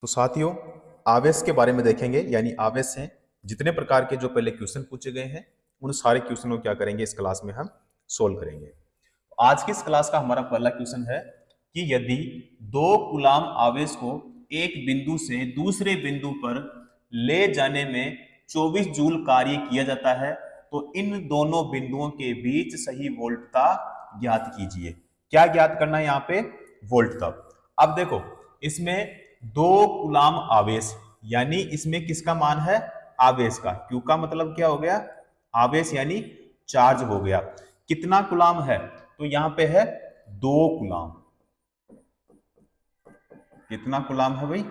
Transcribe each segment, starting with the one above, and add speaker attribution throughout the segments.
Speaker 1: तो साथियों, आवेश के बारे में देखेंगे, यानी आवेश से जितने प्रकार के जो पहले क्वेश्चन पूछे गए हैं उन सारे क्वेश्चनों को क्या करेंगे इस क्लास में हम सोल्व करेंगे। आज की इस क्लास का हमारा पहला क्वेश्चन है कि यदि दो कूलाम आवेश को एक बिंदु से दूसरे बिंदु पर ले जाने में 24 जूल कार्य किया जाता है तो इन दोनों बिंदुओं के बीच सही वोल्टता ज्ञात कीजिए। क्या ज्ञात करना है यहाँ पे? वोल्टता। अब देखो, इसमें दो कूलाम आवेश, यानी इसमें किसका मान है? आवेश का। क्यू का मतलब क्या हो गया? आवेश यानी चार्ज हो गया। कितना कूलाम है? तो यहां पे है 2 कूलाम। कितना कूलाम है भाई?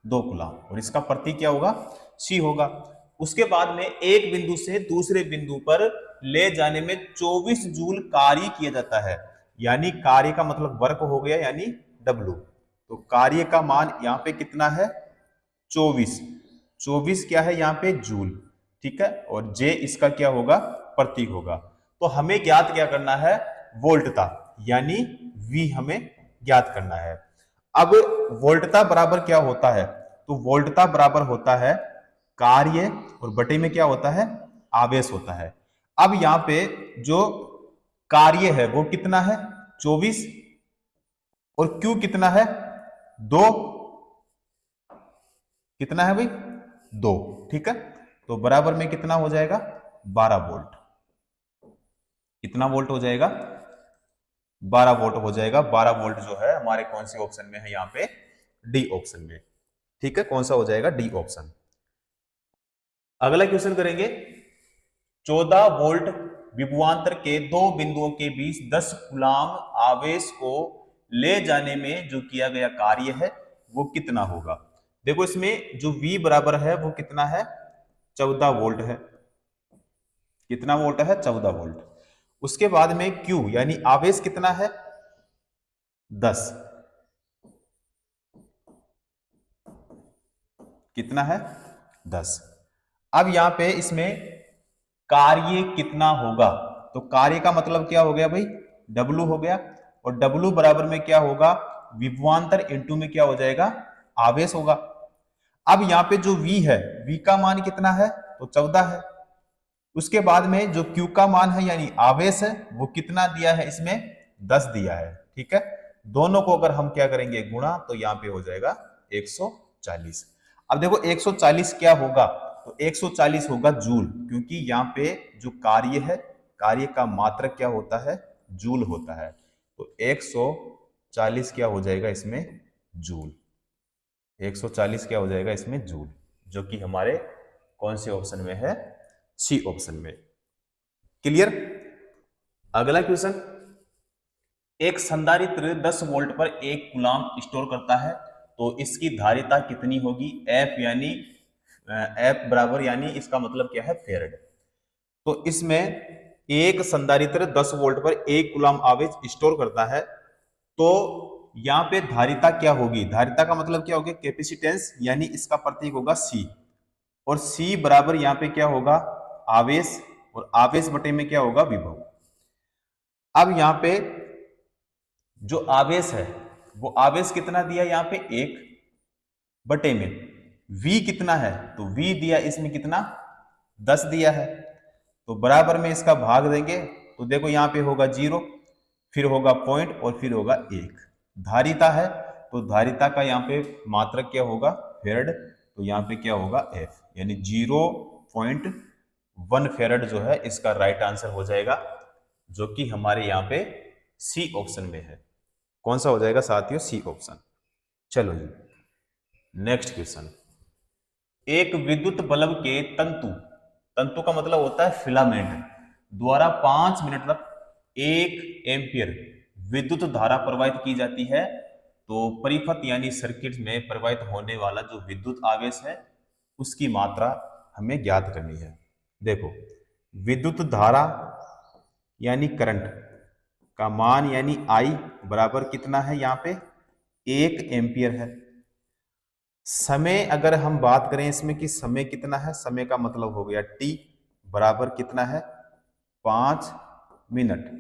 Speaker 1: 2 कूलाम। और इसका प्रतीक क्या होगा? सी होगा। उसके बाद में एक बिंदु से दूसरे बिंदु पर ले जाने में 24 जूल कार्य किया जाता है, यानी कार्य का मतलब वर्क हो गया, यानी डब्लू। तो कार्य का मान यहां पे कितना है? 24। 24 क्या है यहाँ पे? जूल। ठीक है। और जे इसका क्या होगा? प्रतीक होगा। तो हमें ज्ञात क्या करना है? वोल्टता, यानी वी हमें ज्ञात करना है। अब वोल्टता बराबर क्या होता है? तो वोल्टता बराबर होता है कार्य और बटे में क्या होता है? आवेश होता है। अब यहां पे जो कार्य है वो कितना है? 24। और क्यू कितना है? 2। कितना है भाई? 2। ठीक है। तो बराबर में कितना हो जाएगा? 12 वोल्ट। कितना वोल्ट हो जाएगा? 12 वोल्ट हो जाएगा। 12 वोल्ट जो है हमारे कौन से ऑप्शन में है? यहाँ पे डी ऑप्शन में। ठीक है। कौन सा हो जाएगा? D option. अगला क्वेश्चन करेंगे। 14 वोल्ट विभवांतर के दो बिंदुओं के बीच 10 कूलाम आवेश को ले जाने में जो किया गया कार्य है वो कितना होगा? देखो, इसमें जो V बराबर है वो कितना है? 14 वोल्ट है। कितना वोल्ट है? 14 वोल्ट। उसके बाद में Q यानी आवेश कितना है? 10। कितना है? 10। अब यहां पे इसमें कार्य कितना होगा? तो कार्य का मतलब क्या हो गया भाई? W हो गया। और W बराबर में क्या होगा? विभवांतर इंटू में क्या हो जाएगा? आवेश होगा। अब यहां पे जो V है, V का मान कितना है? तो 14 है। उसके बाद में जो Q का मान है यानी आवेश है वो कितना दिया है? इसमें 10 दिया है। ठीक है। दोनों को अगर हम क्या करेंगे? गुणा, तो यहां पे हो जाएगा 140। अब देखो 140 क्या होगा? तो 140 होगा जूल, क्योंकि यहां पे जो कार्य है, कार्य का मात्रक क्या होता है? जूल होता है। तो 140 क्या हो जाएगा इसमें? जूल। 140 क्या हो जाएगा इसमें? जूल, जो कि हमारे कौन से ऑप्शन में है? सी ऑप्शन में। क्लियर? अगला क्वेश्चन। एक संधारित्र 10 वोल्ट पर 1 कूलाम स्टोर करता है तो इसकी धारिता कितनी होगी? एफ यानी एफ बराबर, यानी इसका मतलब क्या है? फेरड। तो इसमें एक संधारित्र 10 वोल्ट पर 1 कूलाम आवेश स्टोर करता है तो यहां पे धारिता क्या होगी? धारिता का मतलब क्या होगा? कैपेसिटेंस, यानी इसका प्रतीक होगा सी। और सी बराबर यहां पे क्या होगा? आवेश। और आवेश बटे में क्या होगा? विभव। अब यहां पे जो आवेश है वो आवेश कितना दिया? यहां पे 1 बटे में V कितना है? तो V दिया इसमें कितना? 10 दिया है। तो बराबर में इसका भाग देंगे तो देखो यहां पे होगा 0, फिर होगा पॉइंट और फिर होगा 1। धारिता है तो धारिता का यहाँ पे मात्रक क्या होगा? फेरड। तो यहाँ पे क्या होगा? F, यानी 0.1 फेरड जो है इसका राइट आंसर हो जाएगा, जो कि हमारे यहाँ पे सी ऑप्शन में है। कौन सा हो जाएगा साथियों? C option. चलो जी, नेक्स्ट क्वेश्चन। एक विद्युत बल्ब के तंतु, तंतु का मतलब होता है फिलामेंट, द्वारा 5 मिनट तक 1 एम्पियर विद्युत धारा प्रवाहित की जाती है तो परिपथ यानी सर्किट में प्रवाहित होने वाला जो विद्युत आवेश है उसकी मात्रा हमें ज्ञात करनी है। देखो, विद्युत धारा यानी करंट का मान यानी I बराबर कितना है? यहाँ पे 1 एम्पियर है। समय अगर हम बात करें इसमें कि समय कितना है, समय का मतलब हो गया T बराबर कितना है? 5 मिनट।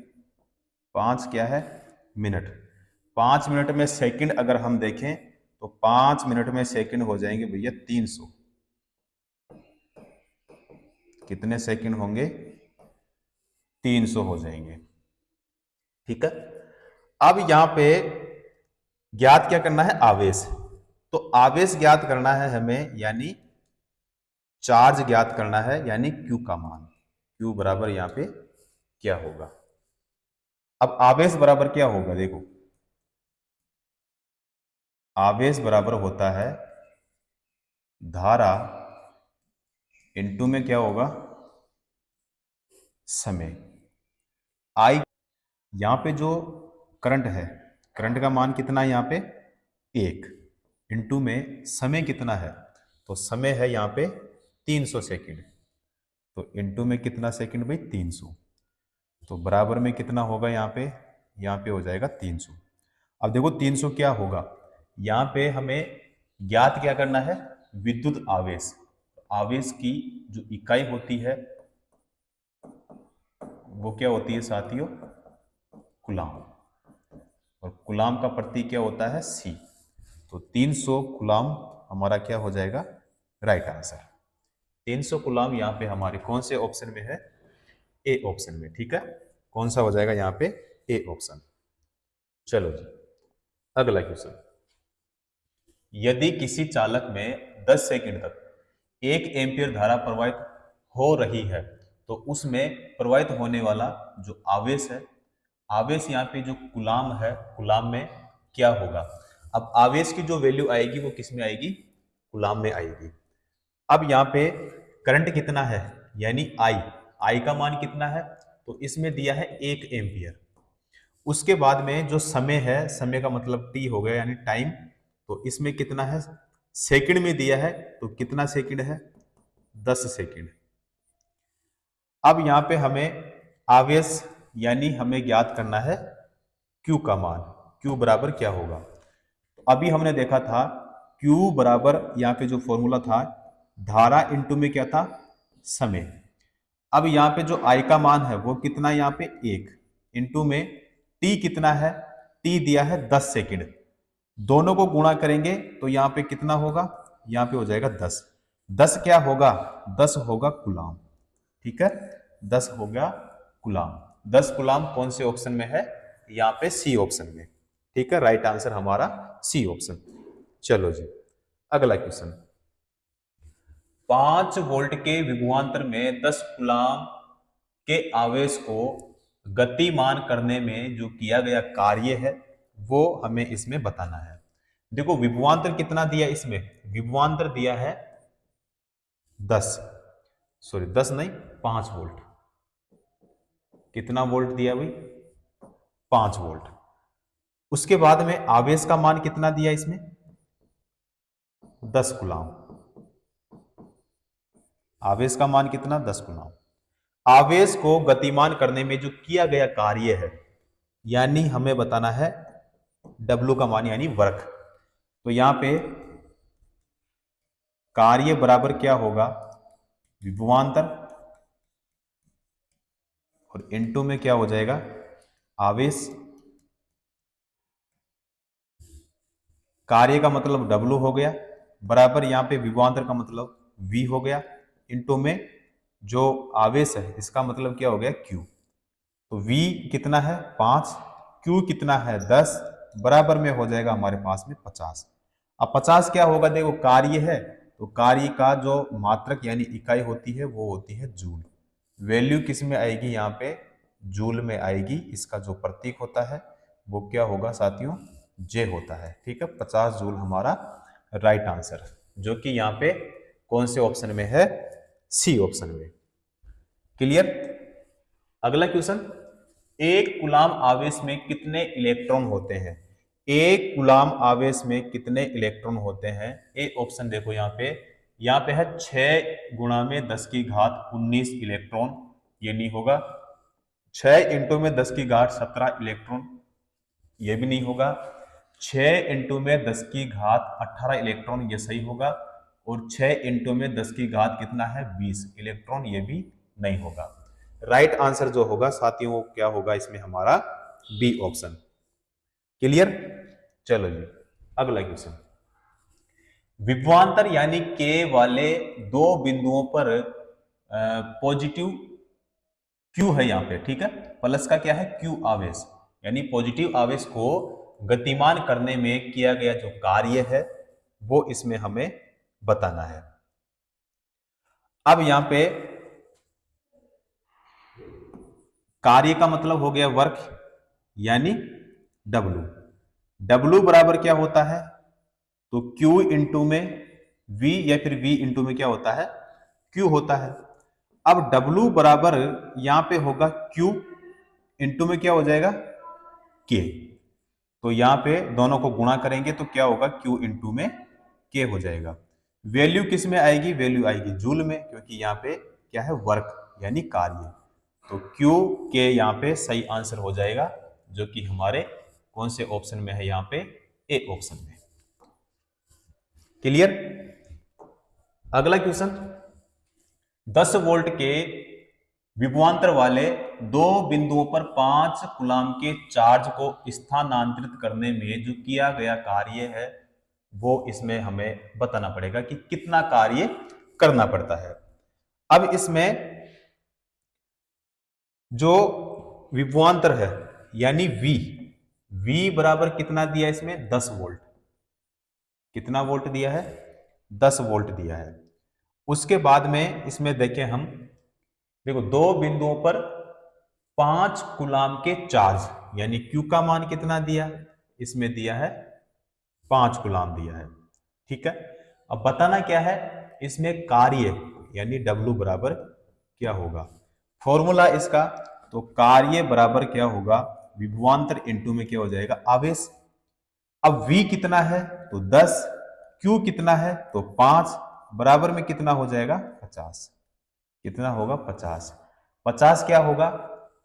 Speaker 1: 5 क्या है? मिनट। 5 मिनट में सेकंड अगर हम देखें तो 5 मिनट में सेकंड हो जाएंगे भैया 300। कितने सेकंड होंगे? 300 हो जाएंगे। ठीक है। अब यहां पे ज्ञात क्या करना है? आवेश। तो आवेश ज्ञात करना है हमें, यानी चार्ज ज्ञात करना है, यानी Q का मान। Q बराबर यहां पे क्या होगा? अब आवेश बराबर क्या होगा? देखो, आवेश बराबर होता है धारा इनटू में क्या होगा? समय। आई, यहां पे जो करंट है, करंट का मान कितना है यहाँ पे? 1, इनटू में समय कितना है? तो समय है यहाँ पे 300 सेकंड। तो इनटू में कितना सेकंड भाई? 300। तो बराबर में कितना होगा यहाँ पे? यहाँ पे हो जाएगा 300। अब देखो 300 क्या होगा? यहाँ पे हमें ज्ञात क्या करना है? विद्युत आवेश। आवेश की जो इकाई होती है वो क्या होती है साथियों? कूलाम। और कूलाम का प्रतीक क्या होता है? सी। तो 300 कूलाम हमारा क्या हो जाएगा? Right answer. 300 कूलाम यहाँ पे हमारे कौन से ऑप्शन में है? ए ऑप्शन में। ठीक है, कौन सा हो जाएगा यहाँ पे? A option. चलो जी, अगला क्वेश्चन। यदि किसी चालक में 10 सेकंड तक 1 एम्पीयर धारा प्रवाहित हो रही है तो उसमें प्रवाहित होने वाला जो आवेश है, आवेश यहाँ पे जो कूलाम है, कूलाम में क्या होगा? अब आवेश की जो वैल्यू आएगी वो किस में आएगी? कूलाम में आएगी। अब यहाँ पे करंट कितना है, यानी आई, आई का मान कितना है? तो इसमें दिया है 1 एम्पियर। उसके बाद में जो समय है, समय का मतलब टी हो गया यानी टाइम, तो इसमें कितना है? सेकंड में दिया है, तो कितना सेकंड है? 10 सेकंड। अब यहां पे हमें आवेश यानी हमें ज्ञात करना है Q का मान। Q बराबर क्या होगा? तो अभी हमने देखा था Q बराबर यहाँ पे जो फॉर्मूला था, धारा इनटू में क्या था? समय। अब यहाँ पे जो I का मान है वो कितना? यहाँ पे 1, इनटू में T कितना है? T दिया है 10 सेकंड। दोनों को गुणा करेंगे तो यहाँ पे कितना होगा? यहाँ पे हो जाएगा 10। 10 क्या होगा? 10 होगा कूलाम। ठीक है, 10 हो गया कूलाम। 10 कूलाम कौन से ऑप्शन में है? यहाँ पे सी ऑप्शन में। ठीक है, राइट आंसर हमारा सी ऑप्शन। चलो जी, अगला क्वेश्चन। 5 वोल्ट के विभवांतर में 10 कूलाम के आवेश को गतिमान करने में जो किया गया कार्य है वो हमें इसमें बताना है। देखो विभवांतर कितना दिया इसमें? विभवांतर दिया है 10, सॉरी 10 नहीं, 5 वोल्ट। कितना वोल्ट दिया भाई? 5 वोल्ट। उसके बाद में आवेश का मान कितना दिया इसमें? 10 कूलाम। आवेश का मान कितना? 10 कूलाम। आवेश को गतिमान करने में जो किया गया कार्य है, यानी हमें बताना है W का मान, यानी वर्क। तो यहां पे कार्य बराबर क्या होगा? विभवांतर, और इनटू में क्या हो जाएगा? आवेश। कार्य का मतलब W हो गया, बराबर यहाँ पे विभवांतर का मतलब V हो गया, इनटू में जो आवेश है इसका मतलब क्या हो गया? Q। तो V कितना है? 5, Q कितना है? 10, बराबर में हो जाएगा हमारे पास में 50। अब 50 क्या होगा? देखो कार्य है तो कार्य का जो मात्रक यानी इकाई होती है वो होती है जूल। वैल्यू किस में आएगी? यहाँ पे जूल में आएगी। इसका जो प्रतीक होता है वो क्या होगा साथियों? जे होता है। ठीक है, 50 जूल हमारा राइट आंसर, जो कि यहाँ पे कौन से ऑप्शन में है? सी ऑप्शन में। क्लियर? अगला क्वेश्चन। एक कूलाम आवेश में कितने इलेक्ट्रॉन होते हैं? एक कूलाम आवेश में कितने इलेक्ट्रॉन होते हैं? ए ऑप्शन देखो यहाँ पे है 6 गुणा में 10 की घात 19 इलेक्ट्रॉन। ये नहीं होगा। 6 इंटू में 10 की घात 17 इलेक्ट्रॉन, ये भी नहीं होगा। 6 इंटू में 10 की घात 18 इलेक्ट्रॉन, ये सही होगा। और 6 इंटू में 10 की घात कितना है? 20 इलेक्ट्रॉन, ये भी नहीं होगा। राइट आंसर जो होगा साथियों वो क्या होगा इसमें? हमारा बी ऑप्शन। क्लियर? चलो जी, अगला क्वेश्चन। विभवांतर यानी के वाले दो बिंदुओं पर पॉजिटिव क्यू है यहाँ पे, ठीक है। प्लस का क्या है, क्यू आवेश, यानी पॉजिटिव आवेश को गतिमान करने में किया गया जो कार्य है वो इसमें हमें बताना है। अब यहां पे कार्य का मतलब हो गया वर्क, यानी W। W बराबर क्या होता है, तो Q इंटू में V या फिर V इंटू में क्या होता है, Q होता है। अब W बराबर यहां पे होगा Q इंटू में क्या हो जाएगा, K। तो यहां पे दोनों को गुणा करेंगे तो क्या होगा, Q इंटू में K हो जाएगा। वैल्यू किस में आएगी, वैल्यू आएगी जूल में, क्योंकि यहाँ पे क्या है, वर्क यानी कार्य। तो Q के यहाँ पे सही आंसर हो जाएगा, जो कि हमारे कौन से ऑप्शन में है, यहाँ पे ए ऑप्शन में। क्लियर। अगला क्वेश्चन, 10 वोल्ट के विभवांतर वाले दो बिंदुओं पर 5 कूलाम के चार्ज को स्थानांतरित करने में जो किया गया कार्य है वो इसमें हमें बताना पड़ेगा कि कितना कार्य करना पड़ता है। अब इसमें जो विभवांतर है यानी V बराबर कितना दिया है इसमें, 10 वोल्ट। कितना वोल्ट दिया है, 10 वोल्ट दिया है। उसके बाद में इसमें देखें हम, देखो दो बिंदुओं पर 5 कूलाम के चार्ज, यानी Q का मान कितना दिया, इसमें दिया है 5 कूलाम दिया है, ठीक है। अब बताना क्या है, इसमें कार्य यानी W बराबर क्या होगा, फॉर्मूला इसका, तो कार्य बराबर क्या होगा, विभवांतर इंटू में क्या हो जाएगा, आवेश। अब V कितना है तो 10, Q कितना है तो 5, बराबर में कितना हो जाएगा, 50। कितना होगा, 50। 50 क्या होगा,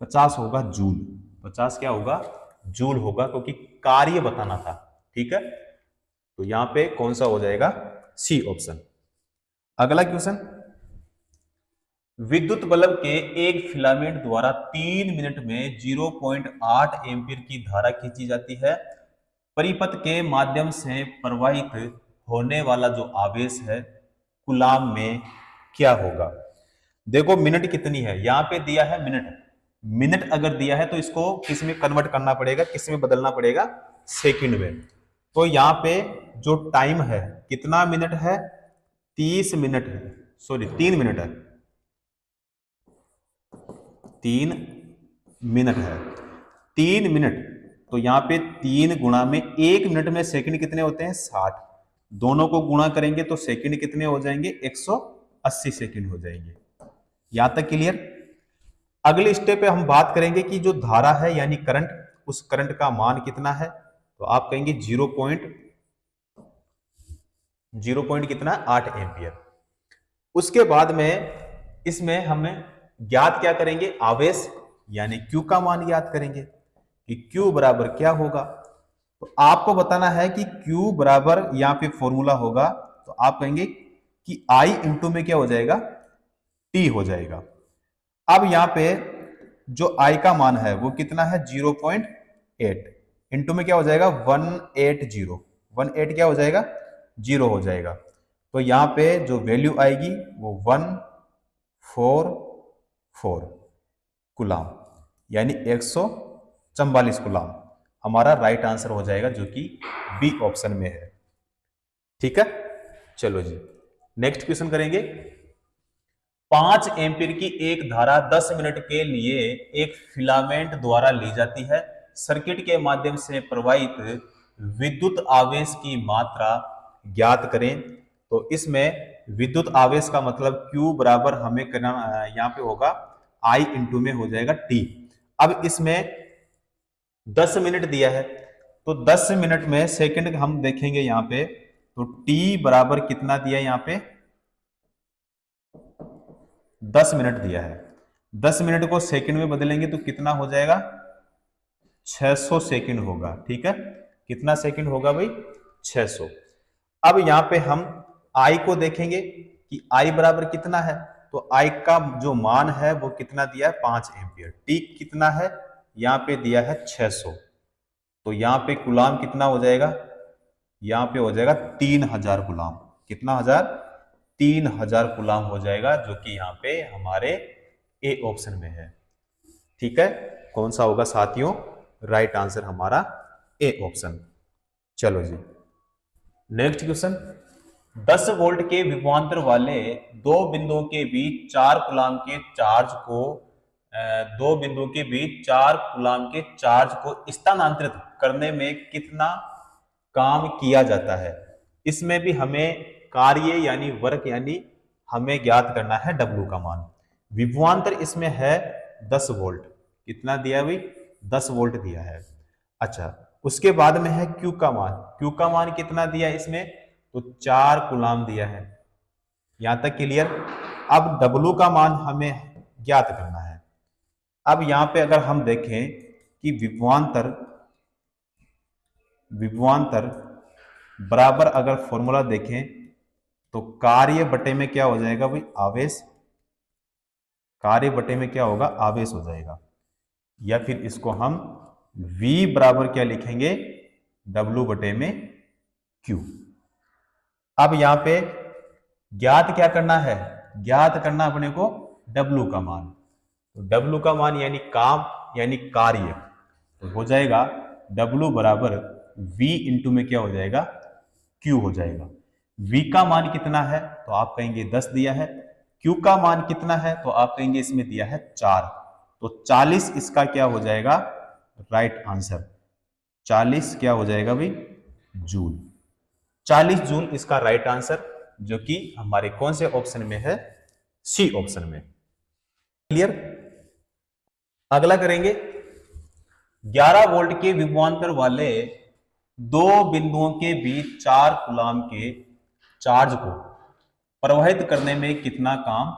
Speaker 1: 50 होगा जूल। 50 क्या होगा, जूल होगा, क्योंकि कार्य बताना था, ठीक है। तो यहां पे कौन सा हो जाएगा, सी ऑप्शन। अगला क्वेश्चन, विद्युत बल्ब के एक फिलामेंट द्वारा 3 मिनट में 0.8 एम्पीयर की धारा खींची जाती है। परिपथ के माध्यम से प्रवाहित होने वाला जो आवेश है कूलाम में क्या होगा। देखो मिनट कितनी है, यहां पे दिया है मिनट। मिनट अगर दिया है तो इसको किस में कन्वर्ट करना पड़ेगा, किस में बदलना पड़ेगा, सेकंड में। तो यहां पे जो टाइम है कितना मिनट है, 30 मिनट है, सॉरी 3 मिनट है, 3 मिनट है, 3 मिनट। तो यहां पे 3 गुणा में 1 मिनट में सेकंड कितने होते हैं, 60। दोनों को गुणा करेंगे तो सेकंड कितने हो जाएंगे, 180 सेकंड हो जाएंगे। यहां तक क्लियर। अगले स्टेप पे हम बात करेंगे कि जो धारा है यानी करंट, उस करंट का मान कितना है, तो आप कहेंगे 0 कितना, 8 एम्पियर। उसके बाद में इसमें हमें ज्ञात क्या करेंगे, आवेश यानी Q का मान ज्ञात करेंगे कि Q बराबर क्या होगा। तो आपको बताना है कि Q बराबर यहां पे फॉर्मूला होगा, तो आप कहेंगे कि I इंटू में क्या हो जाएगा, T हो जाएगा। अब यहां पे जो I का मान है वो कितना है, 0.8 इंटू में क्या हो जाएगा, 180। 18 क्या हो जाएगा, 0 हो जाएगा। तो यहां पे जो वैल्यू आएगी वो 144 कूलाम, यानी 144 कूलाम हमारा राइट आंसर हो जाएगा, जो कि बी ऑप्शन में है, ठीक है। चलो जी नेक्स्ट क्वेश्चन करेंगे। 5 एम्पीयर की एक धारा 10 मिनट के लिए एक फिलामेंट द्वारा ली जाती है। सर्किट के माध्यम से प्रवाहित विद्युत आवेश की मात्रा ज्ञात करें। तो इसमें विद्युत आवेश का मतलब Q बराबर हमें करना, यहाँ पे होगा I इंटू में हो जाएगा T। अब इसमें 10 मिनट दिया है, तो 10 मिनट में सेकंड हम देखेंगे यहाँ पे, तो T बराबर कितना दिया है, यहाँ पे 10 मिनट दिया है। 10 मिनट को सेकंड में बदलेंगे तो कितना हो जाएगा, 600 सेकंड होगा, ठीक है। कितना सेकंड होगा भाई, 600। अब यहां पे हम I को देखेंगे कि I बराबर कितना है, तो I का जो मान है वो कितना दिया है, 5 एम्पियर। T कितना है, यहां पे दिया है 600। तो यहां पे कूलाम कितना हो जाएगा, यहां पे हो जाएगा 3000 कूलाम। कितना हजार? 3000 कूलाम हो जाएगा, जो कि यहाँ पे हमारे ए ऑप्शन में है। ठीक है, कौन सा होगा साथियों? राइट आंसर हमारा ए ऑप्शन। चलो जी, नेक्स्ट क्वेश्चन। 10 वोल्ट के विभवांतर वाले दो बिंदुओं के बीच 4 कूलाम के चार्ज को दो बिंदुओं के बीच 4 कूलाम के चार्ज को स्थानांतरित करने में कितना काम किया जाता है? इसमें भी हमें कार्य यानी वर्क यानी हमें ज्ञात करना है डब्ल्यू का मान। विभवांतर इसमें है 10 वोल्ट। कितना दिया भाई? 10 वोल्ट दिया है। अच्छा, उसके बाद में है क्यू का मान। क्यू का मान कितना दिया इसमें? तो 4 कूलाम दिया है। यहां तक क्लियर? अब डब्ल्यू का मान हमें ज्ञात करना है। अब यहां पे अगर हम देखें कि विभवांतर बराबर अगर फॉर्मूला देखें तो कार्य बटे में क्या हो जाएगा भाई? आवेश। कार्य बटे में क्या होगा? आवेश हो जाएगा। या फिर इसको हम V बराबर क्या लिखेंगे? W बटे में Q। अब यहां पे ज्ञात क्या करना है? ज्ञात करना अपने को W का मान। तो W का मान यानी काम यानी कार्य, तो हो जाएगा W बराबर V इंटू में क्या हो जाएगा? Q हो जाएगा। V का मान कितना है? तो आप कहेंगे 10 दिया है। Q का मान कितना है? तो आप कहेंगे इसमें दिया है 4। तो 40 इसका क्या हो जाएगा? Right answer. 40 क्या हो जाएगा भाई? जूल। 40 जूल इसका राइट आंसर, जो कि हमारे कौन से ऑप्शन में है? सी ऑप्शन में। क्लियर? अगला करेंगे। 11 वोल्ट के विभवांतर वाले दो बिंदुओं के बीच 4 कूलाम के चार्ज को प्रवाहित करने में कितना काम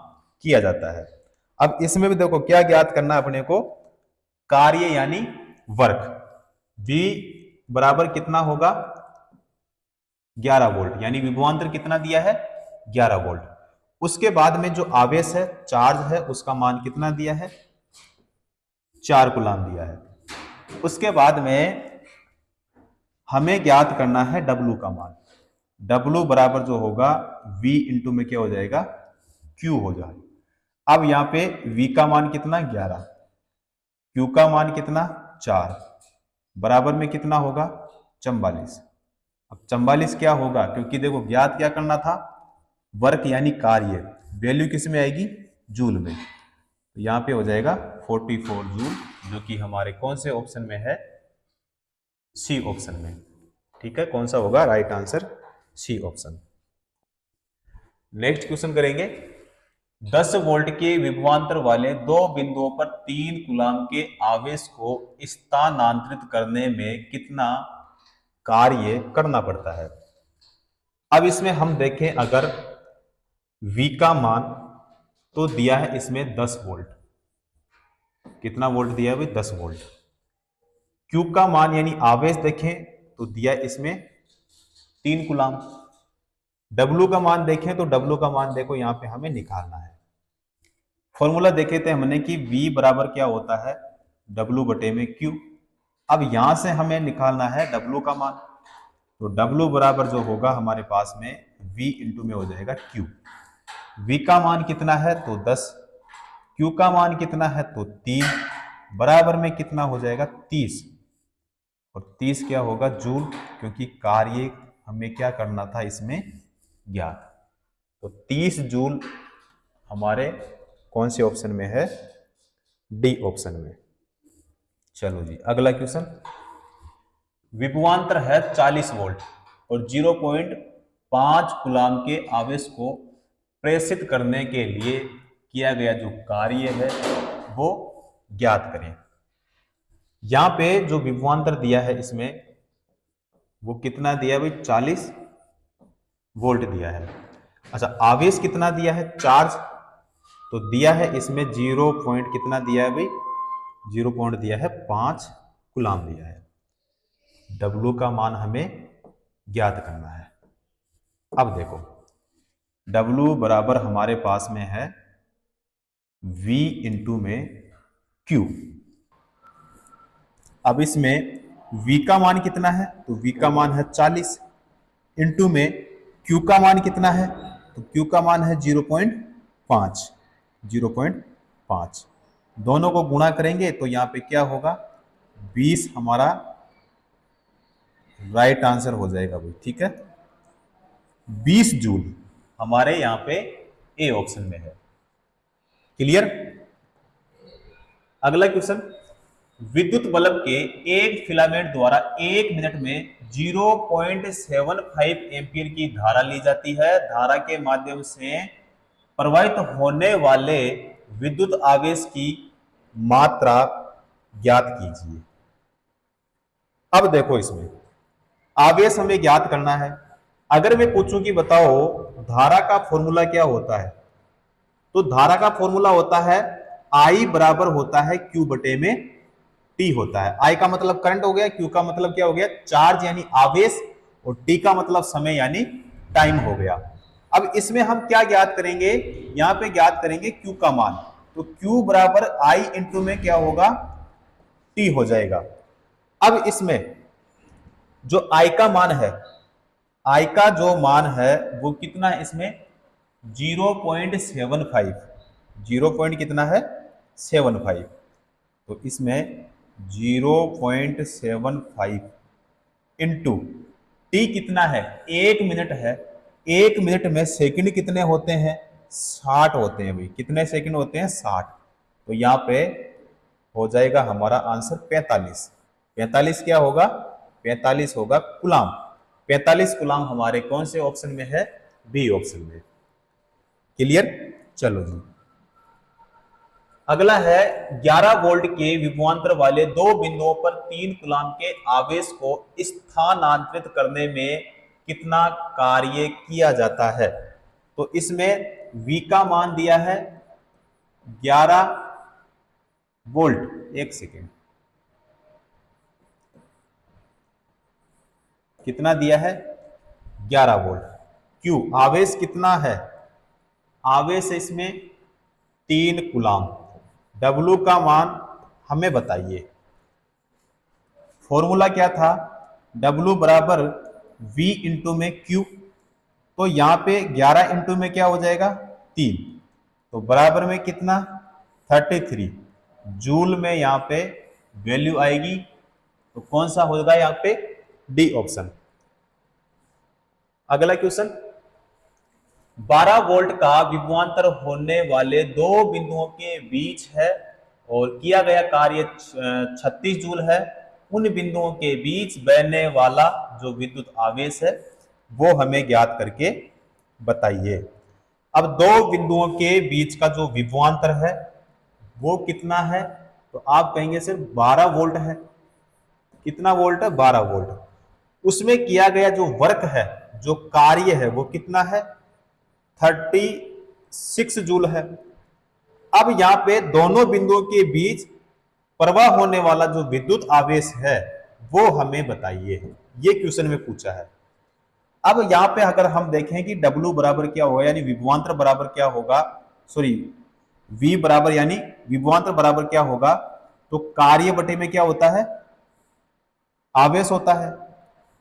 Speaker 1: किया जाता है? अब इसमें भी देखो क्या ज्ञात करना है अपने को? कार्य यानी वर्क। V बराबर कितना होगा? 11 वोल्ट, यानी विभवांतर कितना दिया है? 11 वोल्ट। उसके बाद में जो आवेश है, चार्ज है, उसका मान कितना दिया है? 4 कूलाम दिया है। उसके बाद में हमें ज्ञात करना है W का मान। W बराबर जो होगा V इंटू में क्या हो जाएगा? Q हो जाएगा। अब यहां पे V का मान कितना? 11, Q का मान कितना? 4, बराबर में कितना होगा? 44। अब 44 क्या होगा? क्योंकि देखो ज्ञात क्या करना था? वर्क यानी कार्य। वैल्यू किस में आएगी? जूल में। तो यहां पे हो जाएगा 44 जूल, जो कि हमारे कौन से ऑप्शन में है? सी ऑप्शन में। ठीक है, कौन सा होगा right answer? C option. Next question करेंगे। 10 वोल्ट के विभवांतर वाले दो बिंदुओं पर 3 कूलाम के आवेश को स्थानांतरित करने में कितना कार्य करना पड़ता है? अब इसमें हम देखें अगर V का मान तो दिया है इसमें 10 वोल्ट। कितना वोल्ट दिया है भाई? 10 वोल्ट। Q का मान यानी आवेश देखें तो दिया इसमें 3 कूलाम। W का मान देखें तो W का मान देखो यहां पे हमें निकालना है। फॉर्मूला देखे थे हमने कि V बराबर क्या होता है? W बटे में Q। अब यहां से हमें निकालना है W का मान। तो W बराबर जो होगा हमारे पास में V इंटू में हो जाएगा Q। V का मान कितना है? तो 10। Q का मान कितना है? तो 3, बराबर में कितना हो जाएगा? 30। और 30 क्या होगा? जूल, क्योंकि कार्य हमें क्या करना था इसमें? ज्ञात। तो 30 जूल हमारे कौन से ऑप्शन में है? डी ऑप्शन में। चलो जी, अगला क्वेश्चन। विभवांतर है 40 वोल्ट और 0.5 कूलाम के आवेश को प्रेषित करने के लिए किया गया जो कार्य है वो ज्ञात करें। यहां पे जो विभवांतर दिया है इसमें वो कितना दिया है भाई? 40 वोल्ट दिया है। अच्छा, आवेश कितना दिया है? चार्ज। तो दिया है इसमें 0 पॉइंट कितना दिया है भाई? 0 पॉइंट दिया है 5 कूलाम दिया है। W का मान हमें ज्ञात करना है। अब देखो W बराबर हमारे पास में है V इंटू में Q। अब इसमें V का मान कितना है? तो V का मान है 40 इंटू में Q का मान कितना है, तो Q का मान है 0.5, 0.5। दोनों को गुणा करेंगे तो यहाँ पे क्या होगा, 20 हमारा राइट आंसर हो जाएगा भाई, ठीक है। 20 जूल हमारे यहाँ पे ए ऑप्शन में है। क्लियर। अगला क्वेश्चन, विद्युत बल्ब के एक फिलामेंट द्वारा 1 मिनट में 0.75 एम्पीयर की धारा ली जाती है। धारा के माध्यम से प्रवाहित होने वाले विद्युत आवेश की मात्रा ज्ञात कीजिए। अब देखो, इसमें आवेश हमें ज्ञात करना है। अगर मैं पूछूं कि बताओ धारा का फॉर्मूला क्या होता है, तो धारा का फॉर्मूला होता है I बराबर होता है Q बटे में T होता है। I का मतलब करंट हो गया, Q का मतलब क्या हो गया, चार्ज यानी आवेश, और T का मतलब समय यानी टाइम हो गया। अब इसमें हम क्या ज्ञात करेंगे, यहां पे ज्ञात करेंगे Q का मान, तो Q बराबर I इंटू में क्या होगा, T हो जाएगा। अब इसमें जो I का मान है, I का जो मान है वो कितना है, इसमें 0.75, 0. कितना है 75, तो इसमें 0.75 इंटू टी कितना है, 1 मिनट है। 1 मिनट में सेकंड कितने होते हैं, 60 होते हैं भाई। कितने सेकंड होते हैं, 60। तो यहाँ पे हो जाएगा हमारा आंसर 45। 45 क्या होगा, 45 होगा कूलाम। 45 कूलाम हमारे कौन से ऑप्शन में है, बी ऑप्शन में। क्लियर। चलो जी, अगला है 11 वोल्ट के विभवांतर वाले दो बिंदुओं पर 3 कूलाम के आवेश को स्थानांतरित करने में कितना कार्य किया जाता है। तो इसमें V का मान दिया है 11 वोल्ट। एक सेकेंड, कितना दिया है, 11 वोल्ट। Q आवेश कितना है, आवेश है इसमें 3 कूलाम। W का मान हमें बताइए। फॉर्मूला क्या था, W बराबर V इंटू में Q, तो यहां पे 11 इंटू में क्या हो जाएगा, 3, तो बराबर में कितना 33 जूल में यहां पे वैल्यू आएगी। तो कौन सा होगा यहां पे, डी ऑप्शन। अगला क्वेश्चन, 12 वोल्ट का विभवांतर होने वाले दो बिंदुओं के बीच है और किया गया कार्य 36 जूल है। उन बिंदुओं के बीच बहने वाला जो विद्युत आवेश है वो हमें ज्ञात करके बताइए। अब दो बिंदुओं के बीच का जो विभवांतर है वो कितना है, तो आप कहेंगे सिर्फ 12 वोल्ट है। कितना वोल्ट है, 12 वोल्ट। उसमें किया गया जो वर्क है, जो कार्य है वो कितना है, 36 जूल है। अब यहां पे दोनों बिंदुओं के बीच प्रवाह होने वाला जो विद्युत आवेश है वो हमें बताइए, ये क्वेश्चन में पूछा है। अब यहां पे अगर हम देखें कि W बराबर क्या होगा, यानी विभवांतर बराबर क्या होगा, सॉरी V बराबर यानी विभवांतर बराबर क्या होगा, तो कार्य बटे में क्या होता है, आवेश होता है।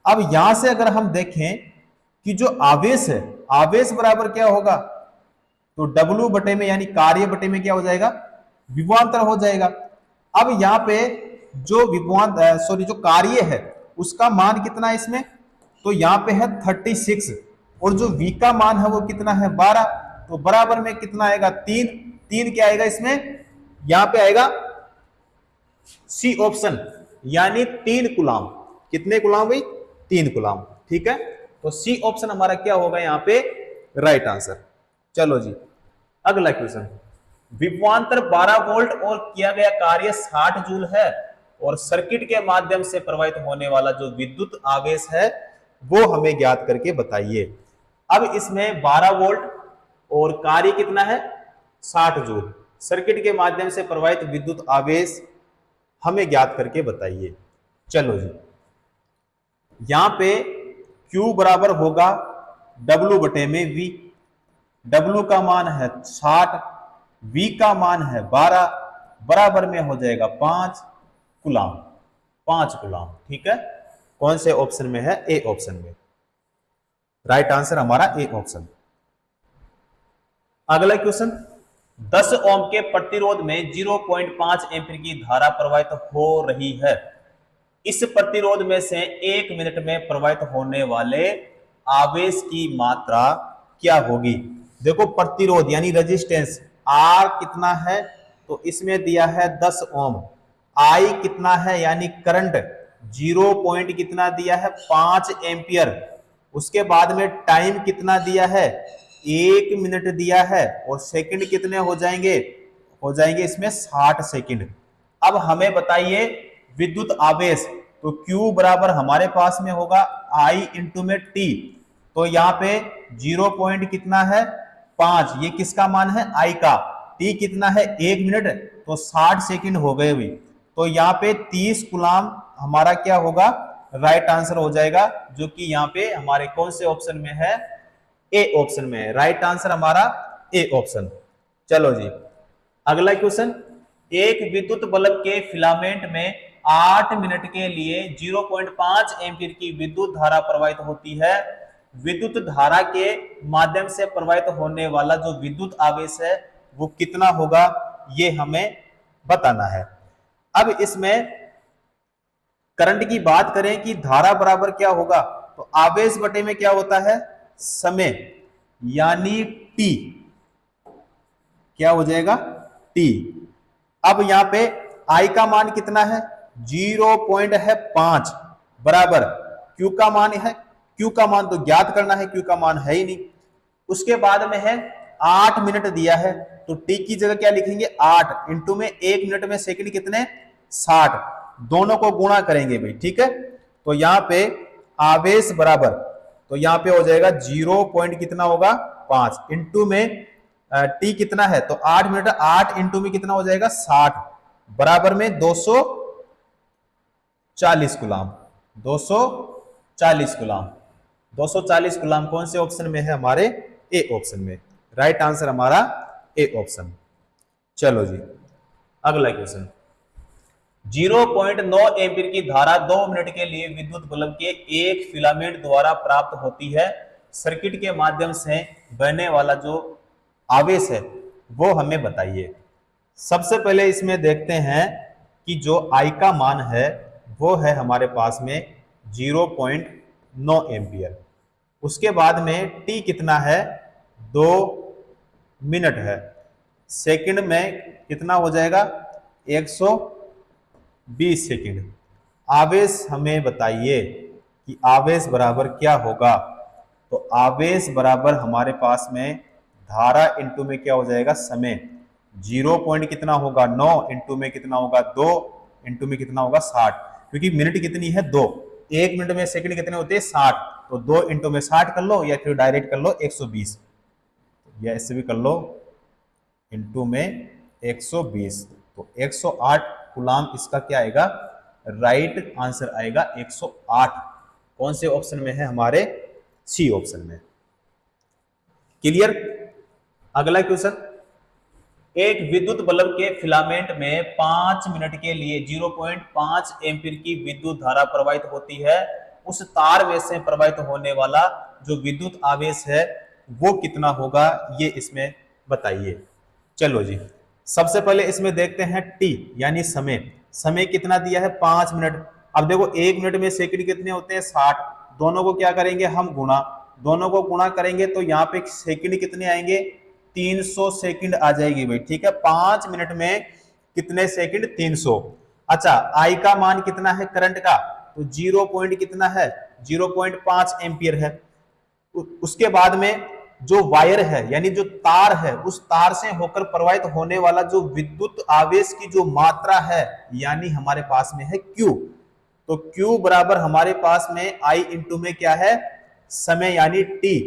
Speaker 1: अब यहां से अगर हम देखें कि जो आवेश है, आवेश बराबर क्या होगा, तो W बटे में यानी कार्य बटे में क्या हो जाएगा, विभवांतर हो जाएगा। अब यहाँ पे जो विभवांतर सॉरी जो कार्य है उसका मान कितना है इसमें, तो यहाँ पे है 36, और जो V का मान है वो कितना है 12, तो बराबर में कितना आएगा 3। 3 क्या आएगा इसमें, यहाँ पे आएगा सी ऑप्शन, यानी 3 कूलाम। कितने कूलाम भाई, 3 कूलाम, ठीक है। तो सी ऑप्शन हमारा क्या होगा यहाँ पे राइट आंसर। चलो जी, अगला क्वेश्चन, विभवांतर 12 वोल्ट और किया गया कार्य 60 जूल है और सर्किट के माध्यम से प्रवाहित होने वाला जो विद्युत आवेश है वो हमें ज्ञात करके बताइए। अब इसमें 12 वोल्ट और कार्य कितना है 60 जूल, सर्किट के माध्यम से प्रवाहित विद्युत आवेश हमें ज्ञात करके बताइए। चलो जी, यहां पे Q बराबर होगा W बटे में V। W का मान है 60, V का मान है 12, बराबर में हो जाएगा 5 कूलाम। 5 कूलाम, ठीक है। कौन से ऑप्शन में है, ए ऑप्शन में। राइट आंसर हमारा ए ऑप्शन। अगला क्वेश्चन, 10 ओम के प्रतिरोध में 0.5 एम्पीयर की धारा प्रवाहित हो रही है। इस प्रतिरोध में से 1 मिनट में प्रवाहित होने वाले आवेश की मात्रा क्या होगी? देखो प्रतिरोध यानी रेजिस्टेंस आर कितना है, तो इसमें दिया है 10 ओम। आई कितना है यानी करंट 0 पॉइंट कितना दिया है 5 एम्पियर। उसके बाद में टाइम कितना दिया है 1 मिनट दिया है, और सेकंड कितने हो जाएंगे इसमें 60 सेकंड। अब हमें बताइए विद्युत आवेश, तो Q बराबर हमारे पास में होगा I इंटू में T। तो यहाँ पे 0 पॉइंट कितना है 5, ये किसका मान है I का। T कितना है 1 मिनट, तो 60 सेकंड हो गए हुई। तो यहाँ पे 30 कूलाम हमारा क्या होगा, राइट आंसर हो जाएगा, जो कि यहाँ पे हमारे कौन से ऑप्शन में है, ए ऑप्शन में है। राइट आंसर हमारा ए ऑप्शन। चलो जी अगला क्वेश्चन, एक विद्युत बल्ब के फिलामेंट में 8 मिनट के लिए 0.5 एम्पीयर की विद्युत धारा प्रवाहित होती है। विद्युत धारा के माध्यम से प्रवाहित होने वाला जो विद्युत आवेश है वो कितना होगा, ये हमें बताना है। अब इसमें करंट की बात करें कि धारा बराबर क्या होगा, तो आवेश बटे में क्या होता है समय, यानी टी क्या हो जाएगा टी। अब यहां पे आई का मान कितना है 0.5 बराबर क्यू का मान है, क्यू का मान तो ज्ञात करना है, क्यू का मान है ही नहीं। उसके बाद में है 8 मिनट दिया है, तो टी की जगह क्या लिखेंगे 8 इंटू में 1 मिनट में सेकंड कितने 60, दोनों को गुणा करेंगे भाई, ठीक है। तो यहां पे आवेश बराबर, तो यहां पे हो जाएगा 0 पॉइंट कितना होगा 5 इंटू में टी कितना है, तो 8 मिनट, 8 इंटू में कितना हो जाएगा 60 बराबर में 240 कूलाम। 240 कूलाम, 240 कूलाम कौन से ऑप्शन में है हमारे ए ऑप्शन में। राइट आंसर हमारा ए ऑप्शन। चलो जी अगला क्वेश्चन, 0.9 एम्पीयर की धारा 2 मिनट के लिए विद्युत बल्ब के एक फिलामेंट द्वारा प्राप्त होती है। सर्किट के माध्यम से बहने वाला जो आवेश है वो हमें बताइए। सबसे पहले इसमें देखते हैं कि जो I का मान है वो है हमारे पास में 0.9 एम्पियर। उसके बाद में T कितना है 2 मिनट है, सेकंड में कितना हो जाएगा 120 सेकंड। आवेश हमें बताइए कि आवेश बराबर क्या होगा, तो आवेश बराबर हमारे पास में धारा इंटू में क्या हो जाएगा समय, 0 पॉइंट कितना होगा 9 इंटू में कितना होगा 2 इंटू में कितना होगा 60, क्योंकि मिनट कितनी है 2, 1 मिनट में सेकंड कितने होते हैं 60, तो 2 इंटू में 60 कर लो, या फिर डायरेक्ट कर लो 120, या इससे भी कर लो इंटू में 120, तो 108 कूलाम इसका क्या आएगा, राइट आंसर आएगा 108। कौन से ऑप्शन में है हमारे सी ऑप्शन में। क्लियर। अगला क्वेश्चन, एक विद्युत बल्ब के फिलामेंट में 5 मिनट के लिए 0.5 एम्पीयर की विद्युत धारा प्रवाहित होती है। उस तार में से प्रवाहित होने वाला जो विद्युत आवेश है वो कितना होगा, ये इसमें बताइए। चलो जी सबसे पहले इसमें देखते हैं टी यानी समय। समय कितना दिया है 5 मिनट। अब देखो 1 मिनट में सेकंड कितने होते हैं 60, दोनों को क्या करेंगे हम गुणा, दोनों को गुणा करेंगे तो यहाँ पे सेकंड कितने आएंगे 300 सेकंड आ जाएगी भाई, ठीक है। 5 मिनट में कितने सेकंड 300। अच्छा आई का मान कितना है करंट का, तो 0 पॉइंट कितना है 0.5 एम्पियर है। उसके बाद में जो वायर है यानी जो तार है, उस तार से होकर प्रवाहित होने वाला जो विद्युत आवेश की जो मात्रा है यानी हमारे पास में है Q। तो Q बराबर हमारे पास में I इंटू में क्या है समय यानी T।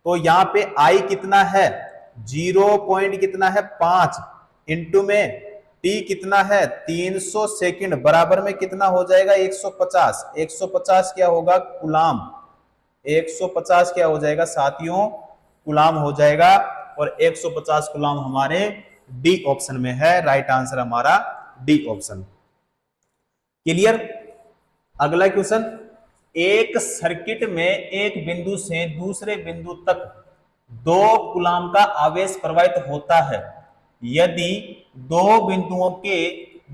Speaker 1: तो यहाँ पे I कितना है 0 पॉइंट कितना है 5 इंटू में T कितना है 300 सेकंड बराबर में कितना हो जाएगा 150। 150 क्या होगा कूलाम, 150 क्या हो जाएगा साथियों कूलाम हो जाएगा, और 150 कूलाम हमारे डी ऑप्शन में है। राइट आंसर हमारा डी ऑप्शन। क्लियर। अगला क्वेश्चन, एक सर्किट में एक बिंदु से दूसरे बिंदु तक 2 कूलाम का आवेश प्रवाहित होता है यदि दो बिंदुओं के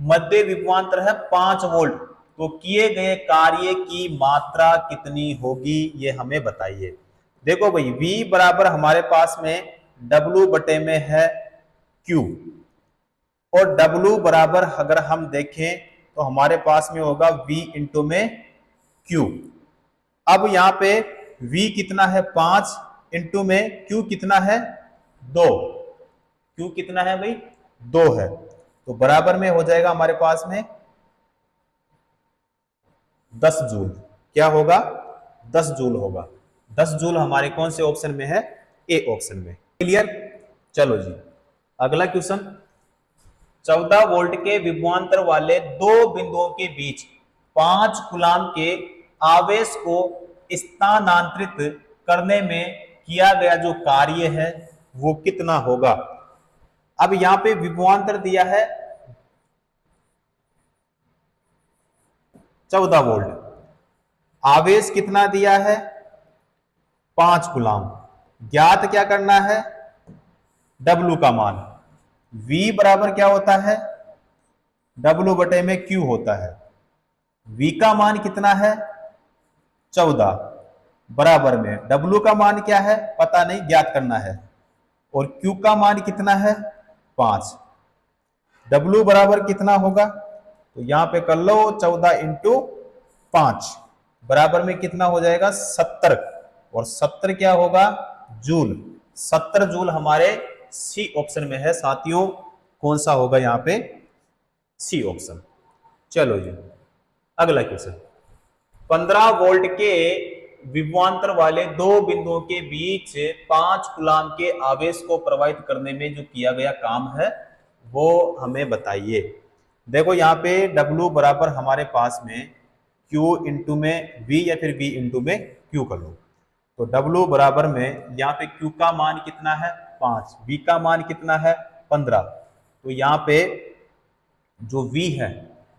Speaker 1: मध्य विभवांतर है 5 वोल्ट, तो किए गए कार्य की मात्रा कितनी होगी, ये हमें बताइए। देखो भाई, V बराबर हमारे पास में W बटे में है Q, और W बराबर अगर हम देखें तो हमारे पास में होगा V इंटू में Q। अब यहां पे V कितना है 5 इंटू में Q कितना है 2, Q कितना है भाई 2 है, तो बराबर में हो जाएगा हमारे पास में 10 जूल। क्या होगा 10 जूल होगा। 10 जूल हमारे कौन से ऑप्शन में है, ए ऑप्शन में। क्लियर। चलो जी अगला क्वेश्चन, 14 वोल्ट के विभवांतर वाले दो बिंदुओं के बीच 5 कूलाम के आवेश को स्थानांतरित करने में किया गया जो कार्य है वो कितना होगा। अब यहां पे विभवांतर दिया है 14 वोल्ट, आवेश कितना दिया है 5 कूलाम, ज्ञात क्या करना है W का मान। V बराबर क्या होता है W बटे में Q होता है। V का मान कितना है 14, बराबर में W का मान क्या है पता नहीं, ज्ञात करना है, और Q का मान कितना है 5। W बराबर कितना होगा, तो यहां पे कर लो 14 इंटू 5, बराबर में कितना हो जाएगा 70, और 70 क्या होगा जूल। 70 जूल हमारे सी ऑप्शन में है साथियों। कौन सा होगा यहां पे, सी ऑप्शन। चलो जी अगला क्वेश्चन, 15 वोल्ट के विभवांतर वाले दो बिंदुओं के बीच 5 कूलाम के आवेश को प्रवाहित करने में जो किया गया काम है वो हमें बताइए। देखो यहाँ पे W बराबर हमारे पास में Q इंटू में V या फिर V इंटू में Q कर लो, तो W बराबर में यहाँ पे Q का मान कितना है 5, V का मान कितना है 15, तो यहाँ पे जो V है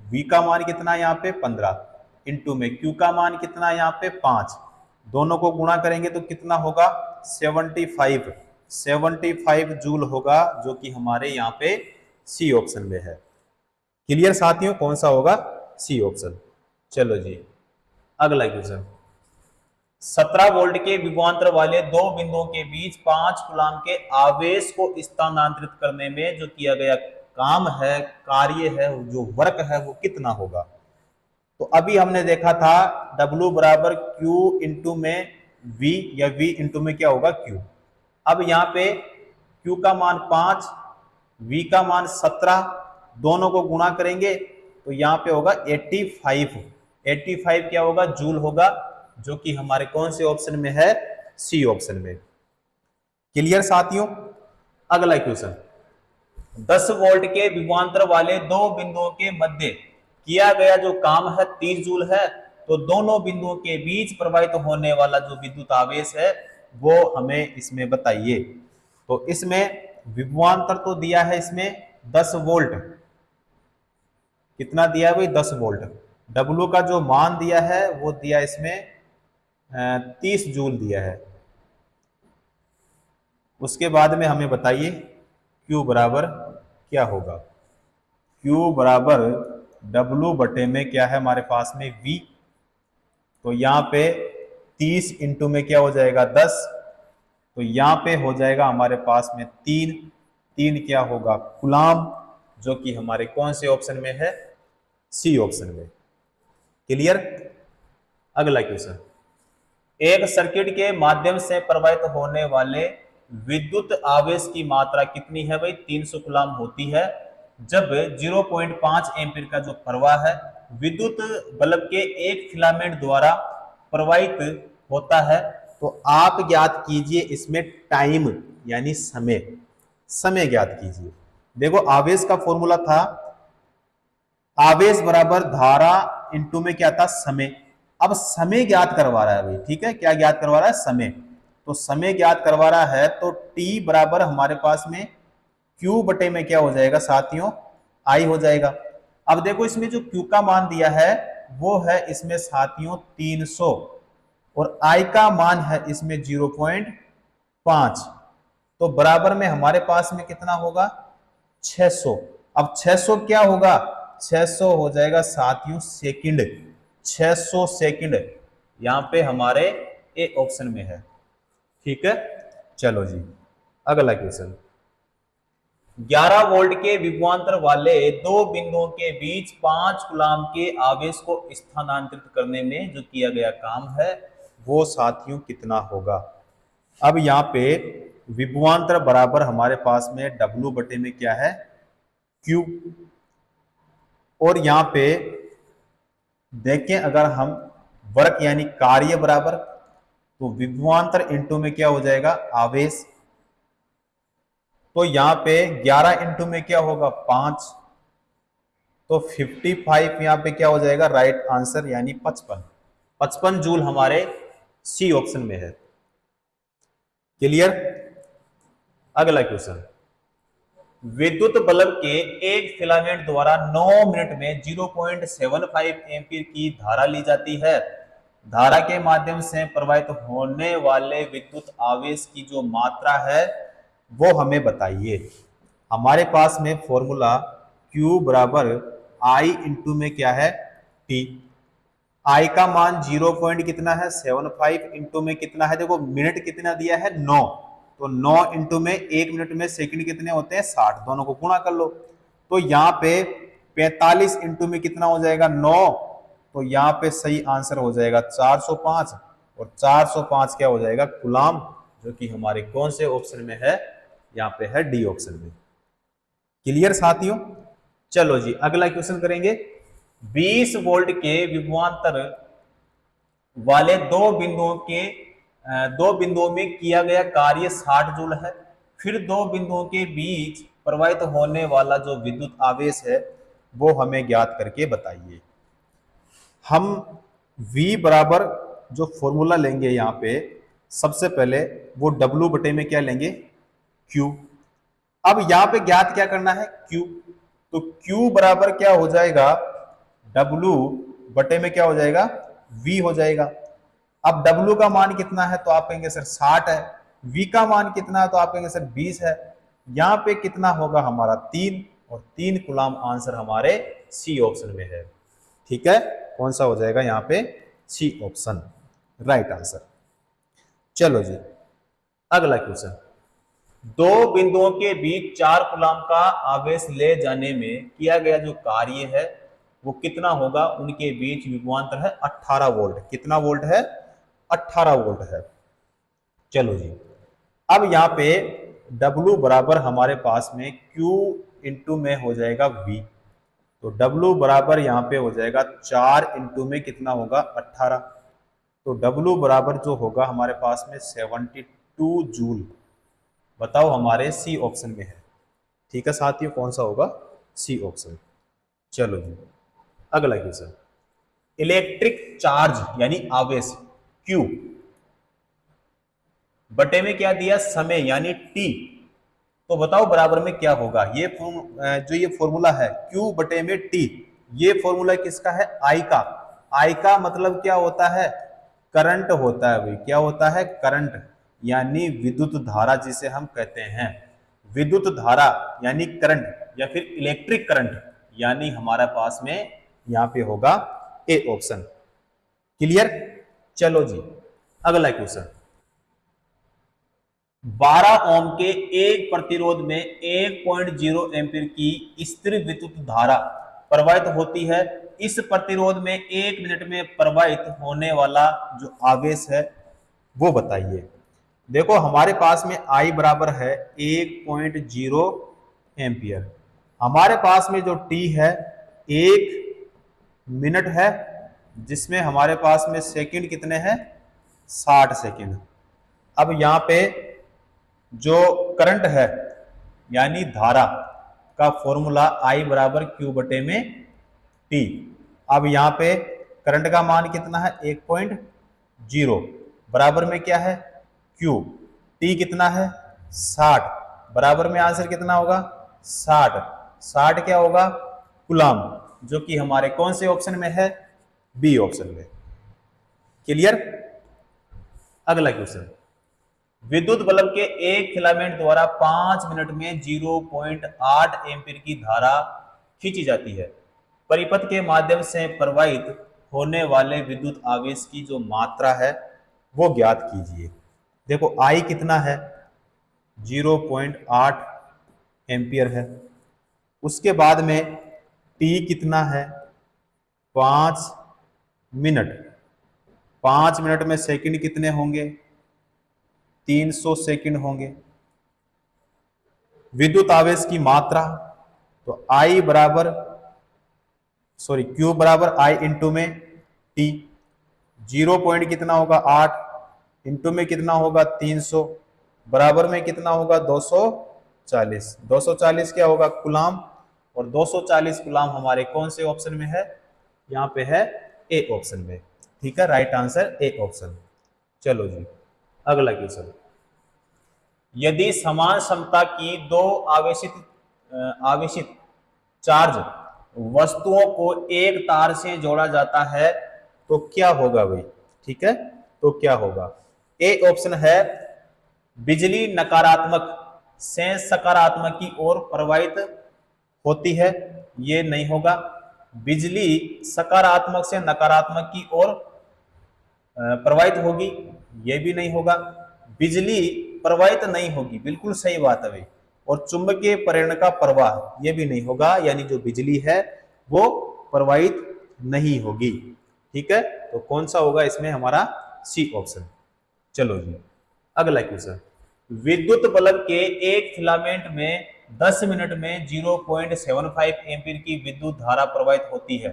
Speaker 1: V का मान कितना है यहाँ पे 15 इंटू में Q का मान कितना है यहाँ पे 5, दोनों को गुणा करेंगे तो कितना होगा 75 जूल होगा, जो कि हमारे यहाँ पे सी ऑप्शन में है। क्लियर साथियों, कौन सा होगा सी ऑप्शन। चलो जी अगला क्वेश्चन, 17 वोल्ट के विभवांतर वाले दो बिंदुओं के बीच 5 कूलाम के आवेश को स्थानांतरित करने में जो किया गया काम है, कार्य है, जो वर्क है वो कितना होगा। तो अभी हमने देखा था W बराबर Q इंटू में V या V इंटू में क्या होगा Q। अब यहाँ पे Q का मान 5, V का मान 17, दोनों को गुणा करेंगे तो यहाँ पे होगा 85 क्या होगा जूल होगा, जो कि हमारे कौन से ऑप्शन में है, सी ऑप्शन में। क्लियर साथियों। अगला क्वेश्चन, 10 वोल्ट के विभवांतर वाले दो बिंदुओं के मध्य किया गया जो काम है 30 जूल है, तो दोनों बिंदुओं के बीच प्रवाहित होने वाला जो विद्युत आवेश है वो हमें इसमें बताइए। तो इसमें विभवांतर तो दिया है इसमें 10 वोल्ट, कितना दिया है भाई 10 वोल्ट। W का जो मान दिया है वो दिया इसमें 30 जूल दिया है। उसके बाद में हमें बताइए Q बराबर क्या होगा। Q बराबर W बटे में क्या है हमारे पास में V, तो यहाँ पे 30 इंटू में क्या हो जाएगा 10, तो यहाँ पे हो जाएगा हमारे पास में 3 क्या होगा कूलाम, जो कि हमारे कौन से ऑप्शन में है, सी ऑप्शन में। क्लियर। अगला क्वेश्चन, एक सर्किट के माध्यम से प्रवाहित होने वाले विद्युत आवेश की मात्रा कितनी है भाई, 300 कूलाम होती है जब 0.5 एम्पीयर का जो प्रवाह है विद्युत बल्ब के एक फिलामेंट द्वारा प्रवाहित होता है। तो आप ज्ञात कीजिए इसमें टाइम यानी समय ज्ञात कीजिए। देखो आवेश का फॉर्मूला था आवेश बराबर धारा इंटू में क्या था समय। अब समय ज्ञात करवा रहा है भाई, ठीक है, क्या ज्ञात करवा रहा है समय, तो समय ज्ञात करवा रहा है तो T बराबर हमारे पास में Q बटे में क्या हो जाएगा साथियों, I हो जाएगा। अब देखो इसमें जो Q का मान दिया है वो है इसमें साथियों 300 और आई का मान है इसमें 0.5, तो बराबर में हमारे पास में कितना होगा 600। अब 600 क्या होगा, 600 हो जाएगा साथियों सेकंड, 600 सेकंड यहां पे हमारे ए ऑप्शन में है। ठीक है, चलो जी अगला क्वेश्चन। 11 वोल्ट के विभवांतर वाले दो बिंदुओं के बीच 5 कूलाम के आवेश को स्थानांतरित करने में जो किया गया काम है वो साथियों कितना होगा। अब यहाँ पे विभवांतर बराबर हमारे पास में W बटे में क्या है Q, और यहाँ पे देखें अगर हम वर्क यानी कार्य बराबर, तो विभवांतर इंटू में क्या हो जाएगा आवेश, तो यहां पे 11 इंटू में क्या होगा 5, तो 55 यहां पे क्या हो जाएगा राइट आंसर यानी 55 जूल हमारे सी ऑप्शन में है। क्लियर। अगला क्वेश्चन, विद्युत बल्ब के एक फिलामेंट द्वारा 9 मिनट में 0.75 एम्पीयर की धारा ली जाती है। धारा के माध्यम से प्रवाहित होने वाले विद्युत आवेश की जो मात्रा है वो हमें बताइए। हमारे पास में फॉर्मूला Q बराबर I इंटू में क्या है T, I का मान 0 पॉइंट कितना है 75 इंटू में कितना है, देखो मिनट कितना दिया है 9, तो 9 इंटू में 1 मिनट में सेकंड कितने होते हैं 60, दोनों को गुणा कर लो, तो यहाँ पे 45 इंटू में कितना हो जाएगा 9, तो यहाँ पे सही आंसर हो जाएगा 405, और 405 क्या हो जाएगा कूलाम, जो कि हमारे कौन से ऑप्शन में है, यहाँ पे है डी ऑप्शन में। क्लियर साथियों। चलो जी अगला क्वेश्चन करेंगे। 20 वोल्ट के विभवांतर वाले दो बिंदुओं में किया गया कार्य 60 जूल है। फिर दो बिंदुओं के बीच प्रवाहित होने वाला जो विद्युत आवेश है वो हमें ज्ञात करके बताइए। हम V बराबर जो फॉर्मूला लेंगे यहाँ पे सबसे पहले वो W बटे में क्या लेंगे Q। अब यहाँ पे ज्ञात क्या करना है Q, तो Q बराबर क्या हो जाएगा W बटे में क्या हो जाएगा V हो जाएगा। अब W का मान कितना है तो आप कहेंगे सर 60 है, V का मान कितना है तो आप कहेंगे सर 20 है। यहाँ पे कितना होगा हमारा 3, और 3 कूलाम आंसर हमारे सी ऑप्शन में है। ठीक है, कौन सा हो जाएगा यहाँ पे सी ऑप्शन राइट आंसर। चलो जी अगला क्वेश्चन, दो बिंदुओं के बीच 4 कूलाम का आवेश ले जाने में किया गया जो कार्य है वो कितना होगा, उनके बीच विभवांतर है 18 वोल्ट। कितना वोल्ट है 18 वोल्ट है। चलो जी अब यहाँ पे W बराबर हमारे पास में Q इंटू में हो जाएगा V, तो W बराबर यहाँ पे हो जाएगा 4 इंटू में कितना होगा 18, तो W बराबर जो होगा हमारे पास में 72 जूल। बताओ हमारे सी ऑप्शन में है। ठीक है साथियों, कौन सा होगा सी ऑप्शन। चलो जी अगला क्वेश्चन, इलेक्ट्रिक चार्ज यानी आवेश Q बटे में क्या दिया समय यानी T, तो बताओ बराबर में क्या होगा। ये जो ये फॉर्मूला है Q बटे में T, ये फॉर्मूला किसका है I का। I का मतलब क्या होता है करंट होता है भाई, क्या होता है करंट यानी विद्युत धारा जिसे हम कहते हैं। विद्युत धारा यानी करंट या फिर इलेक्ट्रिक करंट यानी हमारे पास में यहाँ पे होगा ए ऑप्शन। क्लियर। चलो जी अगला क्वेश्चन, 12 ओम के एक प्रतिरोध में 1.0 एम्पीयर की स्थिर विद्युत धारा प्रवाहित होती है। इस प्रतिरोध में 1 मिनट में प्रवाहित होने वाला जो आवेश है वो बताइए। देखो हमारे पास में I बराबर है 1.0 एम्पीयर, हमारे पास में जो T है 1 मिनट है, जिसमें हमारे पास में सेकंड कितने हैं 60 सेकंड। अब यहाँ पे जो करंट है यानी धारा का फॉर्मूला I बराबर Q बटे में T। अब यहाँ पे करंट का मान कितना है 1.0 बराबर में क्या है Q, T कितना है 60, बराबर में आंसर कितना होगा 60 क्या होगा कूलाम, जो कि हमारे कौन से ऑप्शन में है बी ऑप्शन में। क्लियर। अगला क्वेश्चन, विद्युत बल्ब के एक फिलामेंट द्वारा 5 मिनट में 0.8 एम्पीयर की धारा खींची जाती है। परिपथ के माध्यम से प्रवाहित होने वाले विद्युत आवेश की जो मात्रा है वो ज्ञात कीजिए। देखो आई कितना है, 0.8 एम्पीयर है। उसके बाद में टी कितना है, 5 मिनट। 5 मिनट में सेकंड कितने होंगे, 300 सेकंड होंगे। विद्युत आवेश की मात्रा, तो I बराबर Q बराबर I इंटू में T। 0 पॉइंट कितना होगा 8 इंटू में कितना होगा 300 बराबर में कितना होगा 240। 240 क्या होगा कूलाम, और 240 कूलाम हमारे कौन से ऑप्शन में है, यहाँ पे है ए ऑप्शन में। ठीक है, राइट आंसर ए ऑप्शन। चलो जी अगला क्वेश्चन, यदि समान क्षमता की दो आवेशित चार्ज वस्तुओं को एक तार से जोड़ा जाता है तो क्या होगा भाई। ठीक है, तो क्या होगा, ए ऑप्शन है बिजली नकारात्मक से सकारात्मक की ओर प्रवाहित होती है, ये नहीं होगा। बिजली सकारात्मक से नकारात्मक की ओर प्रवाहित होगी, ये भी नहीं होगा। बिजली प्रवाहित नहीं होगी, बिल्कुल सही बात है भाई। और चुंबकीय प्रेरण का प्रवाह, ये भी नहीं होगा, यानी जो बिजली है वो प्रवाहित नहीं होगी। ठीक है, तो कौन सा होगा इसमें हमारा सी ऑप्शन। चलो जी अगला क्वेश्चन, विद्युत बल्ब के एक फिलामेंट में 10 मिनट में 0.75 एम्पीयर की विद्युत धारा प्रवाहित होती है।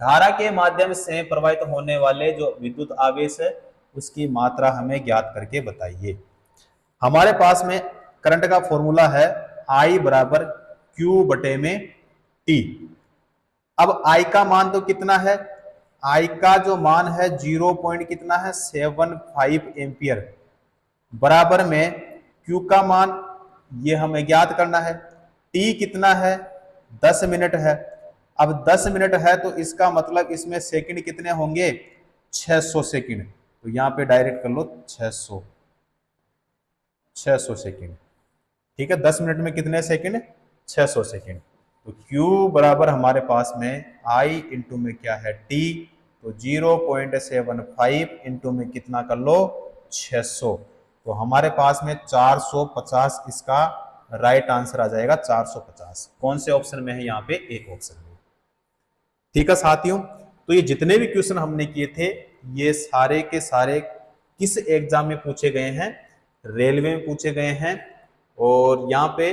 Speaker 1: धारा के माध्यम से प्रवाहित होने वाले जो विद्युत आवेश है उसकी मात्रा हमें ज्ञात करके बताइए। हमारे पास में करंट का फॉर्मूला है I बराबर Q बटे में T। अब I का मान तो कितना है, I का जो मान है 0 पॉइंट कितना है 75 एम्पियर बराबर में Q का मान ये हमें ज्ञात करना है। T कितना है 10 मिनट है। अब 10 मिनट है तो इसका मतलब इसमें सेकंड कितने होंगे 600 सेकंड। तो यहाँ पे डायरेक्ट कर लो 600 सेकंड। ठीक है, 10 मिनट में कितने सेकंड 600 सेकंड। तो Q बराबर हमारे पास में I इंटू में क्या है T, तो 0.75 इंटू में कितना कर लो 600। तो हमारे पास में 450 इसका राइट आंसर आ जाएगा। 450 कौन से ऑप्शन में है, यहाँ पे ए ऑप्शन में। ठीक है साथियों, तो ये जितने भी क्वेश्चन हमने किए थे ये सारे के सारे किस एग्जाम में पूछे गए हैं, रेलवे में पूछे गए हैं। और यहाँ पे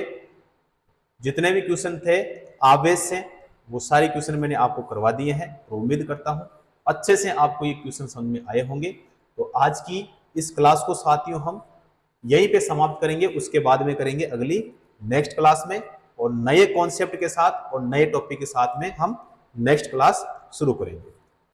Speaker 1: जितने भी क्वेश्चन थे आवेश से वो सारे क्वेश्चन मैंने आपको करवा दिए हैं। तो उम्मीद करता हूँ अच्छे से आपको ये क्वेश्चन समझ में आए होंगे। तो आज की इस क्लास को साथियों हम यहीं पे समाप्त करेंगे, उसके बाद में करेंगे अगली नेक्स्ट क्लास में, और नए कॉन्सेप्ट के साथ और नए टॉपिक के साथ में हम नेक्स्ट क्लास शुरू करेंगे।